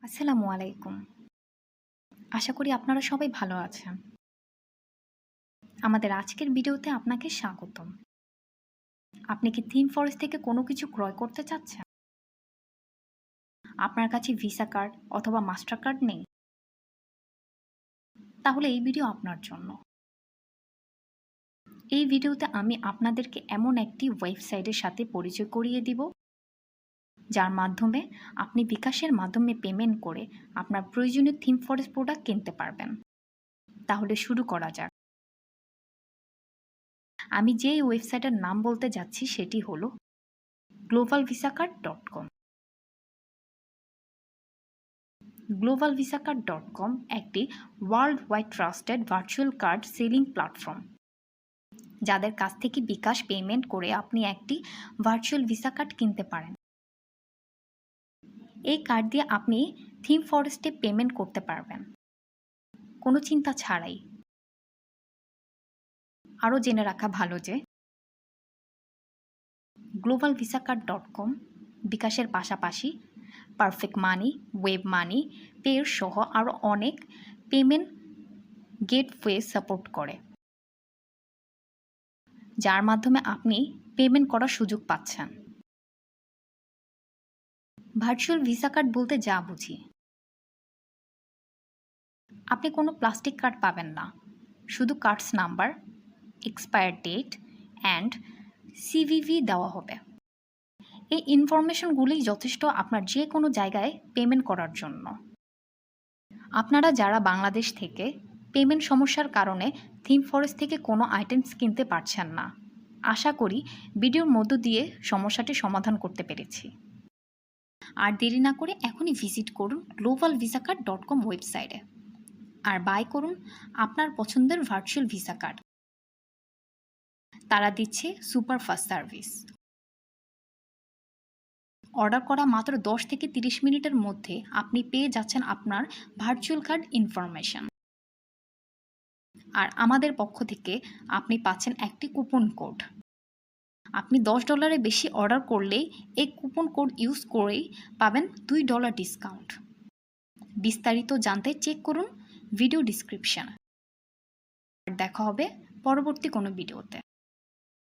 আসসালামু আলাইকুম। আশা করি আপনারা সবাই ভালো আছেন। আমাদের আজকের ভিডিওতে আপনাকে স্বাগতম। আপনি কি থিম ফরেস্ট থেকে কোনো কিছু ক্রয় করতে চাচ্ছেন? আপনার কাছে ভিসা কার্ড অথবা মাস্টার কার্ড নেই? তাহলে এই ভিডিও আপনার জন্য। এই ভিডিওতে আমি আপনাদেরকে এমন একটি ওয়েবসাইটের সাথে পরিচয় করিয়ে দিব, যার মাধ্যমে আপনি বিকাশের মাধ্যমে পেমেন্ট করে আপনার প্রয়োজনীয় থিম ফরেস্ট প্রোডাক্ট কিনতে পারবেন। তাহলে শুরু করা যাক। আমি যেই ওয়েবসাইটের নাম বলতে যাচ্ছি সেটি হলো globalvisacard.com। globalvisacard.com একটি world wide trusted virtual card selling platform, যাদের কাছ থেকে বিকাশ পেমেন্ট করে আপনি একটি ভার্চুয়াল ভিসা কার্ড কিনতে পারেন। এই কার্ড দিয়ে আপনি থিম ফরেস্টে পেমেন্ট করতে পারবেন কোনো চিন্তা ছাড়াই। আরও জেনে রাখা ভালো যে globalvisacard.com বিকাশের পাশাপাশি পারফেক্ট মানি, ওয়েব মানি, পের সহ আরও অনেক পেমেন্ট গেটওয়ে সাপোর্ট করে, যার মাধ্যমে আপনি পেমেন্ট করার সুযোগ পাচ্ছেন। ভার্চুয়াল ভিসা কার্ড বলতে যা বুঝি, আপনি কোনো প্লাস্টিক কার্ড পাবেন না, শুধু cards number, expire date and CVV দেওয়া হবে। এই ইনফরমেশনগুলোই যথেষ্ট আপনার যে কোনো জায়গায় পেমেন্ট করার জন্য। আপনারা যারা বাংলাদেশ থেকে পেমেন্ট সমস্যার কারণে থিম ফরেস্ট থেকে কোনো আইটেমস কিনতে পারছেন না, আশা করি ভিডিওর মধ্য দিয়ে সমস্যাটি সমাধান করতে পেরেছি। আর দেরি না করে এখনই ভিজিট করুন globalvisacard.com ওয়েবসাইটে আর বাই করুন আপনার পছন্দের ভার্চুয়াল ভিসা কার্ড। তারা দিচ্ছে সুপার ফাস্ট সার্ভিস। অর্ডার করা মাত্র 10 থেকে 30 মিনিটের মধ্যে আপনি পেয়ে যাচ্ছেন আপনার ভার্চুয়াল কার্ড ইনফরমেশন। আর আমাদের পক্ষ থেকে আপনি পাচ্ছেন একটি কুপন কোড। আপনি $10 বেশি অর্ডার করলেই এই কুপন কোড ইউজ করেই পাবেন $2 ডিসকাউন্ট। বিস্তারিত জানতে চেক করুন ভিডিও ডিসক্রিপশন। দেখা হবে পরবর্তী কোনো ভিডিওতে।